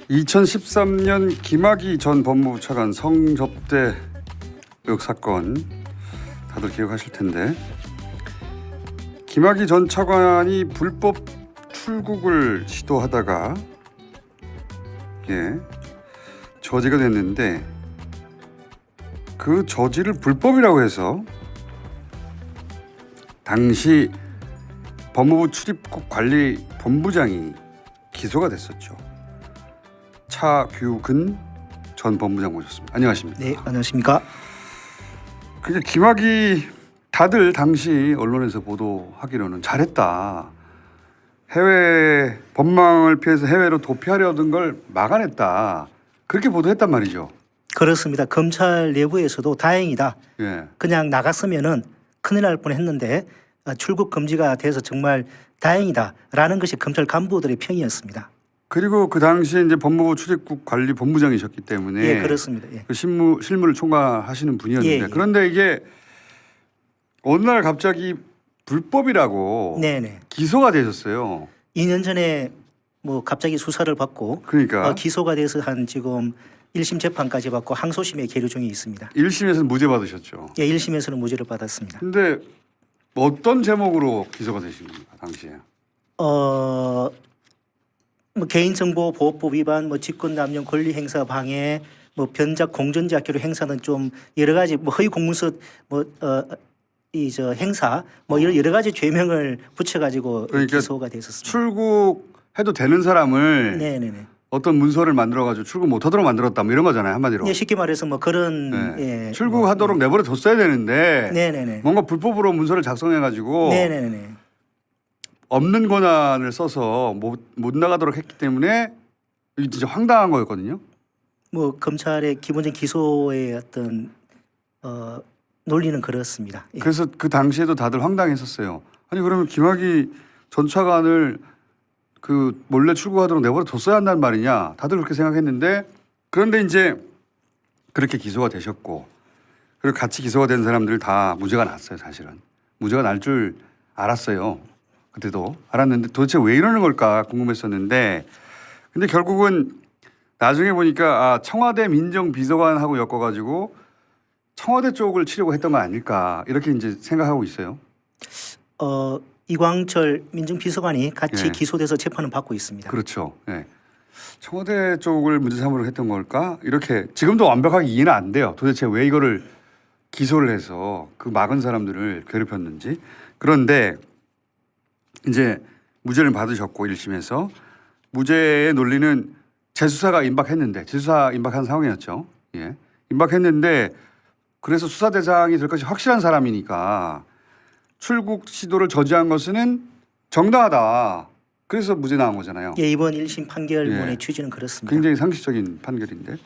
(2013년) 김학의 전 법무부 차관 성접대 의혹 사건 다들 기억하실 텐데, 김학의 전 차관이 불법 출국을 시도하다가 저지가 됐는데, 그 저지를 불법이라고 해서 당시 법무부 출입국 관리 본부장이 기소가 됐었죠. 차규근 전 법무장 모셨습니다. 안녕하십니까? 네, 안녕하십니까? 그러니까 김학의, 다들 당시 언론에서 보도하기로는 잘했다, 해외 법망을 피해서 해외로 도피하려던 걸 막아냈다, 그렇게 보도했단 말이죠. 그렇습니다. 검찰 내부에서도 다행이다, 예. 그냥 나갔으면은 큰일 날 뻔했는데 출국 금지가 돼서 정말 다행이다라는 것이 검찰 간부들의 평이었습니다. 그리고 그 당시에 이제 법무부 출입국 관리 본부장이셨기 때문에, 예, 그렇습니다. 예. 그 실무를 총괄하시는 분이었는데, 예, 예. 그런데 이게 어느 날 갑자기 불법이라고 네네. 기소가 되셨어요. 2년 전에 뭐 갑자기 수사를 받고 그러니까 기소가 돼서 한 지금 1심 재판까지 받고 항소심에 계류 중에 있습니다. 1심에서는 무죄 받으셨죠. 예, 1심에서는 무죄를 받았습니다. 근데 어떤 제목으로 기소가 되신 겁니까, 당시에? 뭐 개인정보보호법 위반, 뭐 직권남용, 권리행사 방해, 뭐 변작 공전자기로 행사는 좀 여러 가지, 뭐 허위 공문서 행사, 뭐 이런 여러 가지 죄명을 붙여가지고 그러니까 기소가 됐었습니다. 출국해도 되는 사람을 네네네. 어떤 문서를 만들어가지고 출국 못하도록 만들었다, 뭐 이런 거잖아요, 한마디로. 예, 쉽게 말해서 뭐 그런 네. 예, 출국하도록 내버려 뒀어야 되는데, 네네네. 뭔가 불법으로 문서를 작성해가지고 네네네. 없는 권한을 써서 못 나가도록 했기 때문에 이게 진짜 황당한 거였거든요. 뭐 검찰의 기본적 기소의 어떤 논리는 그렇습니다. 예. 그래서 그 당시에도 다들 황당했었어요. 아니 그러면 김학의 전 차관을 그 몰래 출국하도록 내버려 뒀어야 한다는 말이냐, 다들 그렇게 생각했는데, 그런데 이제 그렇게 기소가 되셨고, 그리고 같이 기소가 된 사람들 다 무죄가 났어요. 사실은 무죄가 날 줄 알았어요. 그때도 알았는데 도대체 왜 이러는 걸까 궁금했었는데, 근데 결국은 나중에 보니까 청와대 민정비서관하고 엮어가지고 청와대 쪽을 치려고 했던 거 아닐까, 이렇게 이제 생각하고 있어요. 이광철 민정비서관이 같이 예. 기소돼서 재판을 받고 있습니다. 그렇죠. 예. 청와대 쪽을 문제 삼으로 했던 걸까? 이렇게 지금도 완벽하게 이해는 안 돼요. 도대체 왜 이거를 기소를 해서 그 막은 사람들을 괴롭혔는지. 그런데 이제 무죄를 받으셨고 1심에서 무죄의 논리는 재수사가 임박했는데, 재수사 임박한 상황이었죠. 예. 임박했는데, 그래서 수사 대상이 될 것이 확실한 사람이니까 출국 시도를 저지한 것은 정당하다, 그래서 무죄 나온 거잖아요. 예, 이번 1심 판결문의 예. 취지는 그렇습니다. 굉장히 상식적인 판결인데,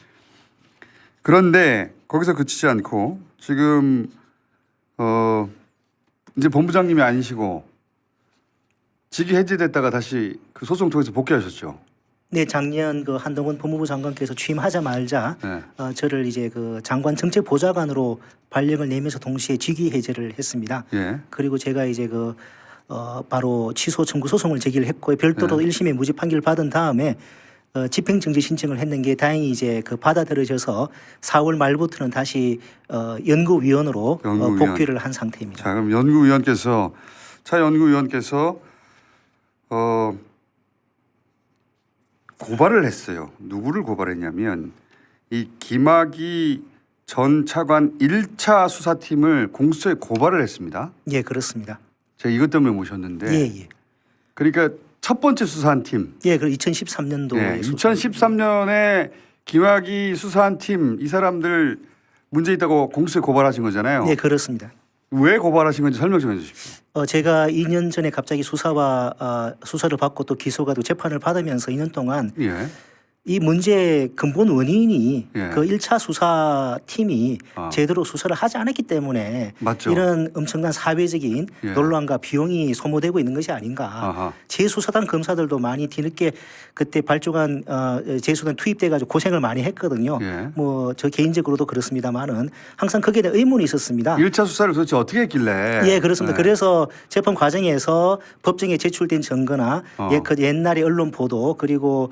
그런데 거기서 그치지 않고 지금 이제 본부장님이 아니시고 직위 해제됐다가 다시 그 소송 통해서 복귀하셨죠. 네, 작년 그 한동훈 법무부 장관께서 취임하자마자 네. 저를 이제 그 장관 정책 보좌관으로 발령을 내면서 동시에 직위 해제를 했습니다. 예. 그리고 제가 이제 바로 취소 청구 소송을 제기를 했고, 별도로 네. 1심에 무죄 판결 받은 다음에 집행정지 신청을 했는 게 다행히 이제 받아들여져서 4월 말부터는 다시 연구위원으로 연구위원. 복귀를 한 상태입니다. 자, 그럼 연구위원께서 고발을 했어요. 누구를 고발했냐면 이 김학의 전 차관 1차 수사팀을 공수처에 고발을 했습니다. 예, 그렇습니다. 제가 이것 때문에 모셨는데, 예. 그러니까 첫 번째 수사한 팀. 예, 그 2013년도에 네, 2013년에 김학의 수사한 팀, 이 사람들 문제 있다고 공수처에 고발하신 거잖아요. 네, 그렇습니다. 왜 고발하신 건지 설명 좀 해주십시오. 제가 2년 전에 갑자기 수사를 받고 또 기소가 되고 재판을 받으면서 2년 동안 예. 이 문제의 근본 원인이 예. 그 1차 수사팀이 아. 제대로 수사를 하지 않았기 때문에 맞죠. 이런 엄청난 사회적인 예. 논란과 비용이 소모되고 있는 것이 아닌가. 아하. 재수사단 검사들도 많이 뒤늦게 그때 발족한 재수단 투입돼 가지고 고생을 많이 했거든요. 예. 뭐 저 개인적으로도 그렇습니다만은 항상 거기에 대한 의문이 있었습니다. 1차 수사를 도대체 어떻게 했길래? 예, 그렇습니다. 네. 그래서 재판 과정에서 법정에 제출된 증거나 그 옛날의 언론 보도 그리고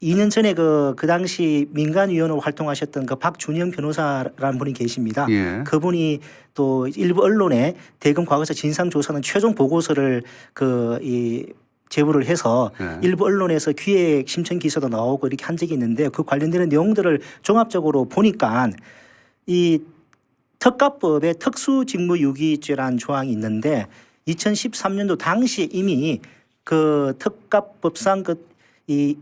2년 전에 그 당시 민간위원으로 활동하셨던 그 박준영 변호사라는 분이 계십니다. 예. 그분이 또 일부 언론에 대검 과거사 진상조사는 최종 보고서를 제보를 해서 네. 일부 언론에서 기획 심청 기사도 나오고 이렇게 한 적이 있는데 그 관련되는 내용들을 종합적으로 보니까 이 특가법에 특수직무유기죄라는 조항이 있는데 2013년도 당시 이미 그 특가법상 이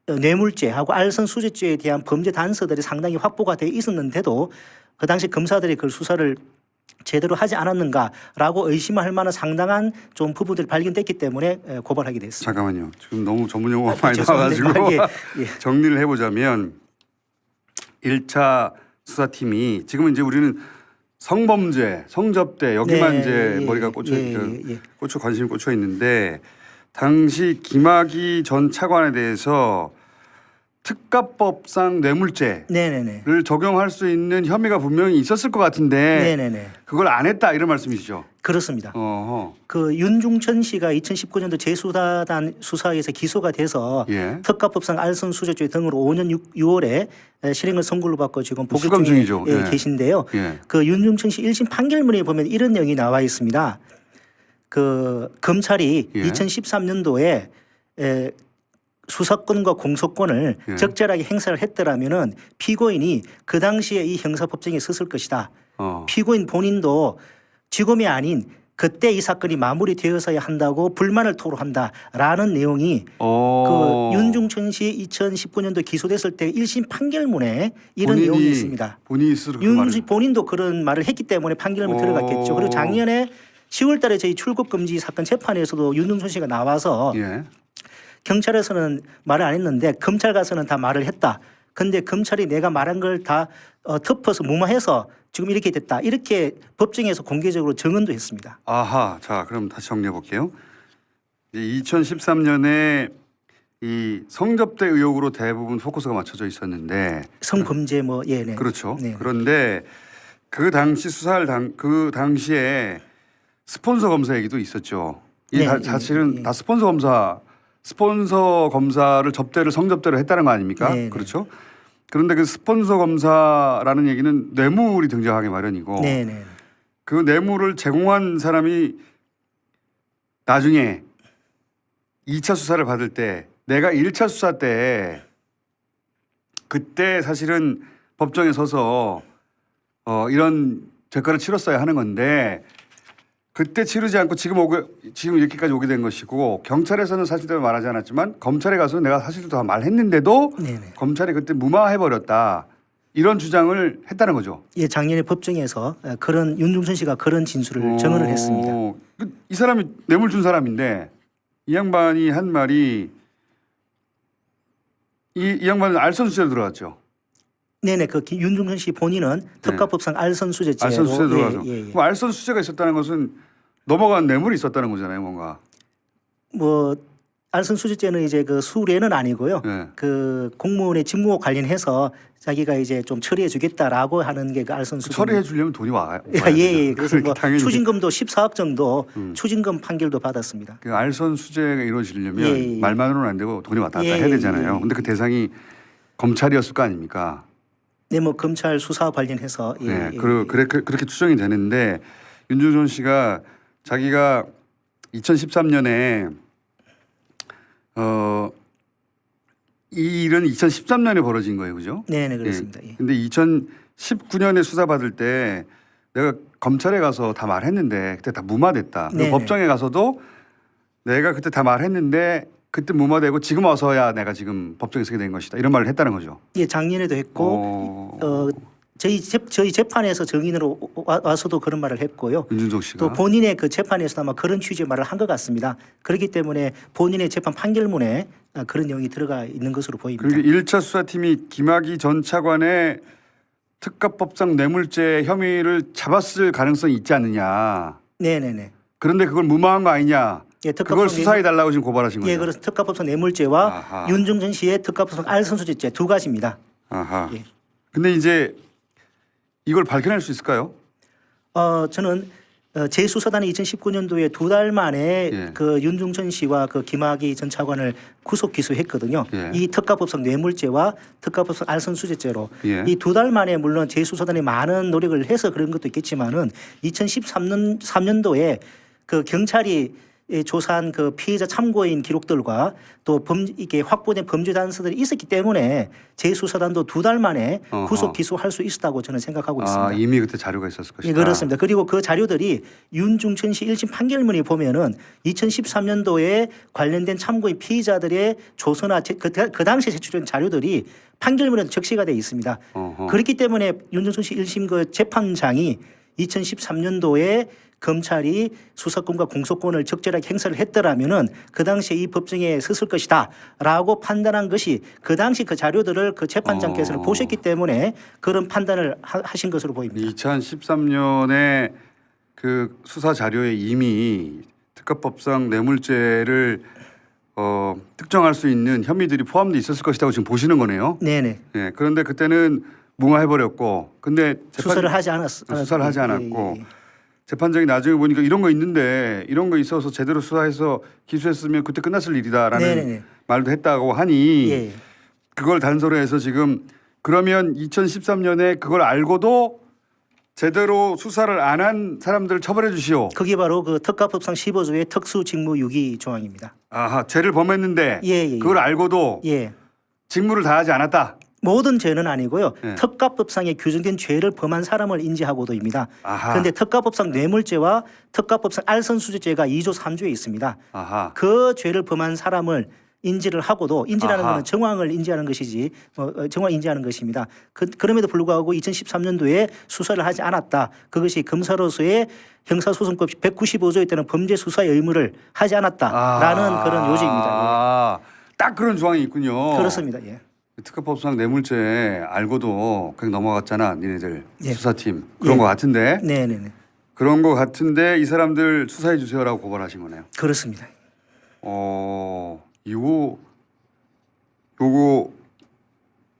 뇌물죄하고 알선수재죄에 대한 범죄 단서들이 상당히 확보가 돼 있었는데도 그 당시 검사들이 그 수사를 제대로 하지 않았는가라고 의심할 만한 상당한 좀 부분들이 발견됐기 때문에 고발하게 됐습니다. 잠깐만요. 지금 너무 전문 용어가 많이 죄송합니다. 나와가지고 예. 정리를 해보자면 1차 수사팀이 지금은 이제 우리는 성범죄, 성접대 여기만 네, 이제 예, 머리가 꽂혀 예. 관심이 꽂혀 있는데 당시 김학의 전 차관에 대해서 특가법상 뇌물죄를 네네네. 적용할 수 있는 혐의가 분명히 있었을 것 같은데 네네네. 그걸 안 했다 이런 말씀이시죠? 그렇습니다. 어허. 그 윤중천 씨가 2019년도 재수사단 수사에서 기소가 돼서 예. 특가법상 알선수재죄 등으로 5년 6월에 실형을 선고를 받고 지금 복역 수감 중에 중이죠. 예, 예. 계신데요. 예. 그 윤중천 씨 1심 판결문에 보면 이런 내용이 나와 있습니다. 그 검찰이 예. 2013년도에 수사권과 공소권을 예. 적절하게 행사를 했더라면은 피고인이 그 당시에 이 형사법정에 섰을 것이다. 피고인 본인도 지금이 아닌 그때 이 사건이 마무리되어서야 한다고 불만을 토로한다라는 내용이 그 윤중천 씨 2019년도 기소됐을 때 1심 판결문에 이런 내용이 있습니다. 본인이 스스로 본인도 그런 말을 했기 때문에 판결문 들어갔겠죠. 그리고 작년에 10월 달에 저희 출국 금지 사건 재판에서도 윤중천 씨가 나와서 예. 경찰에서는 말을 안 했는데 검찰 가서는 다 말을 했다. 근데 검찰이 내가 말한 걸 다 덮어서 무마해서 지금 이렇게 됐다. 이렇게 법정에서 공개적으로 증언도 했습니다. 아하. 자, 그럼 다시 정리해 볼게요. 2013년에 이 성접대 의혹으로 대부분 포커스가 맞춰져 있었는데 성범죄 뭐 예, 네. 그렇죠. 네. 그런데 그 당시 수사할 그 당시에 스폰서 검사 얘기도 있었죠. 이 네, 사실은 예. 다 스폰서 검사를 성접대를 했다는 거 아닙니까? 네, 그렇죠. 그런데 그 스폰서 검사라는 얘기는 뇌물이 등장하기 마련이고 네, 네. 그 뇌물을 제공한 사람이 나중에 2차 수사를 받을 때 내가 1차 수사 때 그때 사실은 법정에 서서 이런 죄가를 치렀어야 하는 건데 그때 치르지 않고 지금 이렇게까지 오게 된 것이고 경찰에서는 사실대로 말하지 않았지만 검찰에 가서는 내가 사실도 다 말했는데도 네네. 검찰이 그때 무마해버렸다. 이런 주장을 했다는 거죠. 예, 작년에 법정에서 그런 윤중천 씨가 그런 진술을 증언을 했습니다. 이 사람이 뇌물 준 사람인데 이 양반이 한 말이 이 양반은 알선수재로 들어갔죠. 네네. 그 윤중천 씨 본인은 특가법상 알선수재죄로 알선수재 들어가서 예. 그럼 알선수재가 있었다는 것은 넘어간 뇌물이 있었다는 거잖아요, 뭔가. 뭐 알선수재죄는 이제 그 수뢰는 아니고요. 네. 그 공무원의 직무 관련해서 자기가 이제 좀 처리해 주겠다라고 하는 게 그 알선수재. 처리해 주려면 돈이 와요. 예. 그래서 뭐 당연히 추징금도 14억 정도 추징금 판결도 받았습니다. 그 알선수재가 이루어지려면 예. 말만으로는 안 되고 돈이 왔다 갔다 예, 해야 되잖아요. 예. 근데 그 대상이 검찰이었을 거 아닙니까? 네, 뭐 검찰 수사 관련해서 네, 그렇게 추정이 되는데 윤중천 씨가 자기가 2013년에 이 일은 2013년에 벌어진 거예요, 그죠? 네, 그렇습니다. 예. 근데 2019년에 수사 받을 때 내가 검찰에 가서 다 말했는데 그때 다 무마됐다. 그리고 네네. 법정에 가서도 내가 그때 다 말했는데 그때 무마되고 지금 와서야 내가 지금 법정에 서게 된 것이다. 이런 말을 했다는 거죠. 예, 작년에도 했고 저희 저희 재판에서 증인으로 와서도 그런 말을 했고요. 윤준석 씨가 또 본인의 그 재판에서도 아마 그런 취지의 말을 한 것 같습니다. 그렇기 때문에 본인의 재판 판결문에 그런 내용이 들어가 있는 것으로 보입니다. 그리고 1차 수사팀이 김학의 전 차관의 특가법상 뇌물죄 혐의를 잡았을 가능성이 있지 않느냐. 네네네. 그런데 그걸 무마한 거 아니냐. 예, 그걸 수사해 달라고 지금 고발하신 거죠. 예, 그래서 특가법상 뇌물죄와 아하. 윤중천 씨의 특가법상 알선수재죄 두 가지입니다. 아하. 예. 근데 이제 이걸 밝혀낼 수 있을까요? 저는 제수사단이 2019년도에 두 달 만에 예. 그 윤중천 씨와 그 김학의 전 차관을 구속 기소했거든요. 예. 이 특가법상 뇌물죄와 특가법상 알선수재죄로 예. 이 두 달 만에 물론 제수사단이 많은 노력을 해서 그런 것도 있겠지만은 2013년도에 그 경찰이 조사한 그 피해자 참고인 기록들과 또 이게 확보된 범죄 단서들이 있었기 때문에 제수사단도 두 달 만에 어허. 구속 기소할 수 있었다고 저는 생각하고 있습니다. 아, 이미 그때 자료가 있었을 것이다. 예, 그렇습니다. 그리고 그 자료들이 윤중천 씨 1심 판결문이 보면은 2013년도에 관련된 참고인 피의자들의 조서나 그 당시에 제출된 자료들이 판결문에도 적시가 되어 있습니다. 어허. 그렇기 때문에 윤중천 씨 1심 그 재판장이 2013년도에 검찰이 수사권과 공소권을 적절하게 행사를 했더라면은 그 당시에 이 법정에 섰을 것이다라고 판단한 것이 그 당시 그 자료들을 그 재판장께서는 보셨기 때문에 그런 판단을 하신 것으로 보입니다. 2013년에 그 수사 자료에 이미 특가법상 뇌물죄를 특정할 수 있는 혐의들이 포함돼 있었을 것이라고 지금 보시는 거네요. 네네. 예. 그런데 그때는 무마해버렸고, 근데 수사를 하지 않았어. 수사를 하지 않았고. 예, 예. 재판장이 나중에 보니까 이런 거 있는데 이런 거 있어서 제대로 수사해서 기소했으면 그때 끝났을 일이다라는 네네네. 말도 했다고 하니 예. 그걸 단서로 해서 지금 그러면 2013년에 그걸 알고도 제대로 수사를 안 한 사람들을 처벌해 주시오. 그게 바로 그 특가법상 15조의 특수직무유기 조항입니다. 아하, 죄를 범했는데 예. 그걸 알고도 예. 직무를 다하지 않았다. 모든 죄는 아니고요. 예. 특가법상에 규정된 죄를 범한 사람을 인지하고도입니다. 아하. 그런데 특가법상 뇌물죄와 특가법상 알선수재죄가 2조 3조에 있습니다. 아하. 그 죄를 범한 사람을 인지를 하고도 인지라는 아하. 것은 정황을 인지하는 것이지 정황 인지하는 것입니다. 그럼에도 불구하고 2013년도에 수사를 하지 않았다. 그것이 검사로서의 형사소송법 195조에 따른 범죄 수사의 의무를 하지 않았다라는 그런 요지입니다. 아, 딱 그런 조항이 있군요. 예. 그렇습니다. 예. 특가법상 뇌물죄 알고도 그냥 넘어갔잖아, 니네들 예. 수사팀 그런 예. 거 같은데 네네네. 그런 거 같은데 이 사람들 수사해 주세요라고 고발하신 거네요. 그렇습니다. 요거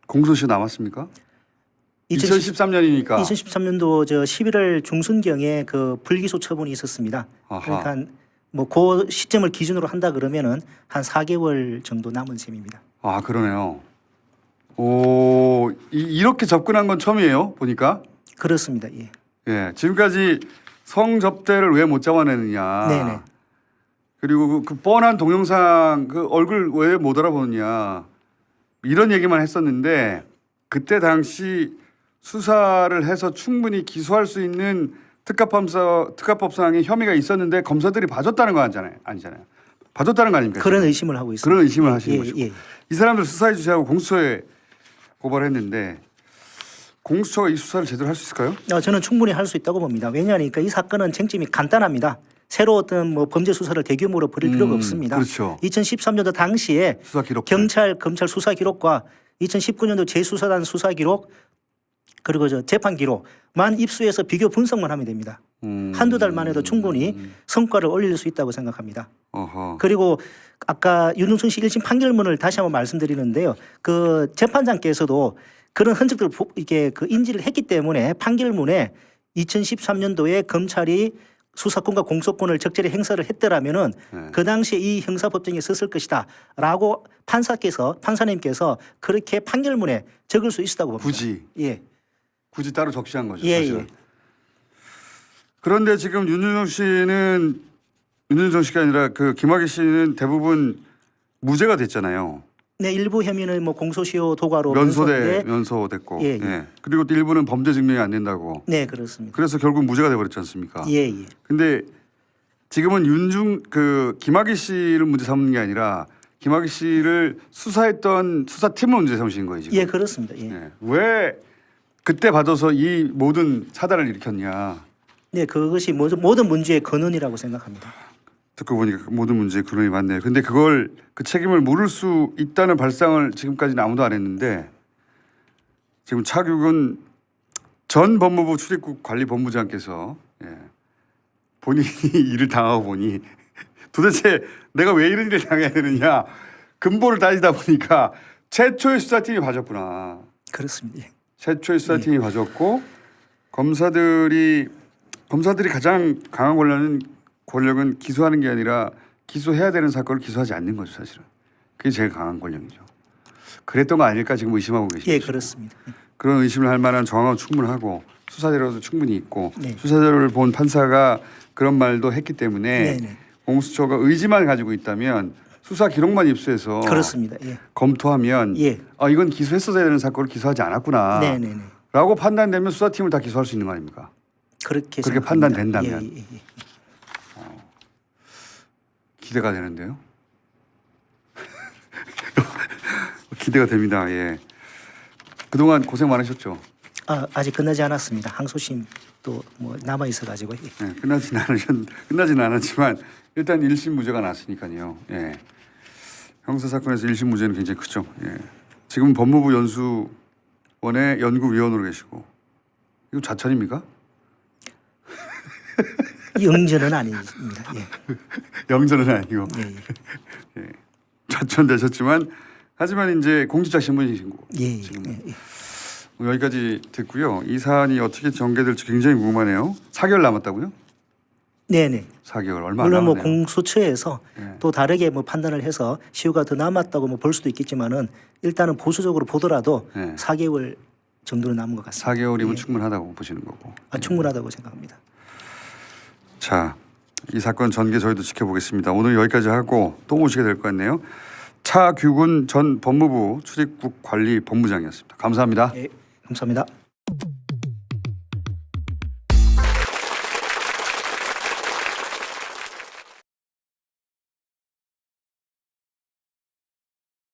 공소시효 남았습니까? 2013년이니까 2013년도 저 11월 중순경에 그 불기소 처분이 있었습니다. 아하. 그러니까 뭐 그 시점을 기준으로 한다 그러면은 한 4개월 정도 남은 셈입니다. 아 그러네요. 이렇게 접근한 건 처음이에요. 보니까 그렇습니다. 예. 예 지금까지 성접대를 왜 못 잡아내느냐. 네네. 그리고 그 뻔한 동영상 그 얼굴 왜 못 알아보느냐 이런 얘기만 했었는데 그때 당시 수사를 해서 충분히 기소할 수 있는 특가법상의 혐의가 있었는데 검사들이 봐줬다는 거 아니잖아요. 봐줬다는 거 아닙니까? 그런 지금? 의심을 하고 있습니다. 그런 의심을 하시는 예, 것이고 예. 이 사람들 수사해 주시라고 공수처에 고발했는데 공수처가 이 수사를 제대로 할 수 있을까요? 저는 충분히 할 수 있다고 봅니다. 왜냐하니까 이 사건은 쟁점이 간단합니다. 새로 어떤 뭐 범죄 수사를 대규모로 벌일 필요가 없습니다. 그렇죠. 2013년도 당시에 수사 기록 경찰 검찰 수사 기록과 2019년도 제수사단 수사 기록 그리고 저 재판 기록만 입수해서 비교 분석만 하면 됩니다. 한두 달만 해도 충분히 성과를 올릴 수 있다고 생각합니다. 어허. 그리고 아까 윤중천 씨 1심 판결문을 다시 한번 말씀드리는데요. 그 재판장께서도 그런 흔적들을 이게 그 인지를 했기 때문에 판결문에 2013년도에 검찰이 수사권과 공소권을 적절히 행사를 했더라면은 네. 그 당시에 이 형사법정에 섰을 것이다라고 판사님께서 그렇게 판결문에 적을 수 있었다고 봅니다. 굳이 따로 적시한 거죠. 예, 사실은. 예. 그런데 지금 윤준성 씨가 아니라 그 김학의 씨는 대부분 무죄가 됐잖아요. 네, 일부 혐의는 뭐 공소시효 도과로 면소됐고, 예, 예. 예. 그리고 또 일부는 범죄 증명이 안 된다고. 네, 그렇습니다. 그래서 결국 무죄가 돼버렸지 않습니까? 예, 예. 근데 지금은 김학의 씨를 문제 삼는 게 아니라 김학의 씨를 수사했던 수사팀을 문제 삼으신 거예요 지금. 예, 그렇습니다. 예. 예. 왜 그때 받아서 이 모든 사단을 일으켰냐. 네, 그것이 모든 문제의 근원이라고 생각합니다. 듣고 보니까 모든 문제의 근원이 맞네요. 근데 그걸 그 책임을 물을 수 있다는 발상을 지금까지는 아무도 안 했는데 지금 차규근 전 법무부 출입국 관리본부장께서 본인이 일을 당하고 보니 도대체 내가 왜 이런 일을 당해야 되느냐 근본을 따지다 보니까 최초의 수사팀이 봐줬구나. 그렇습니다. 예. 최초의 수사팀이 봐줬고 검사들이 가장 강한 권력은 기소하는 게 아니라 기소해야 되는 사건을 기소하지 않는 거죠, 사실은. 그게 제일 강한 권력이죠. 그랬던 거 아닐까 지금 의심하고 계시죠. 예, 그렇습니다. 그런 의심을 할 만한 정황은 충분하고 수사 자료도 충분히 있고 네. 수사 자료를 본 판사가 그런 말도 했기 때문에 네네. 공수처가 의지만 가지고 있다면 수사 기록만 입수해서 그렇습니다. 예. 검토하면 예. 이건 기소했어야 되는 사건을 기소하지 않았구나 네네네. 라고 판단되면 수사팀을 다 기소할 수 있는 거 아닙니까? 그렇게 그렇게 생각합니다. 판단된다면. 예, 예, 예. 기대가 되는데요. 기대가 됩니다. 예. 그동안 고생 많으셨죠. 아직 끝나지 않았습니다. 항소심 또 뭐 남아 있어 가지고. 예. 예, 끝나지는 않았지만 일단 1심 무죄가 났으니까요. 예. 형사 사건에서 1심 무죄는 굉장히 크죠. 예. 지금 법무부 연수원의 연구위원으로 계시고 이거 좌천입니까? 영전은 아닙니다. 예. 영전은 아니고 예, 예. 좌천되셨지만 하지만 이제 공직자 신분이신 거고 예, 예, 지금 예, 예. 여기까지 듣고요. 이 사안이 어떻게 전개될지 굉장히 궁금하네요. 4개월 남았다고요? 네네. 4개월 얼마 안 물론 뭐 남았네요. 공수처에서 예. 또 다르게 뭐 판단을 해서 시효가 더 남았다고 뭐 볼 수도 있겠지만은 일단은 보수적으로 보더라도 예. 4개월 정도는 남은 것 같습니다. 4개월이면 예. 충분하다고 보시는 거고. 충분하다고 생각합니다. 자, 이 사건 전개 저희도 지켜보겠습니다. 오늘 여기까지 하고 또 모시게 될 것 같네요. 차규근 전 법무부 출입국 관리 본부장이었습니다. 감사합니다. 예, 감사합니다.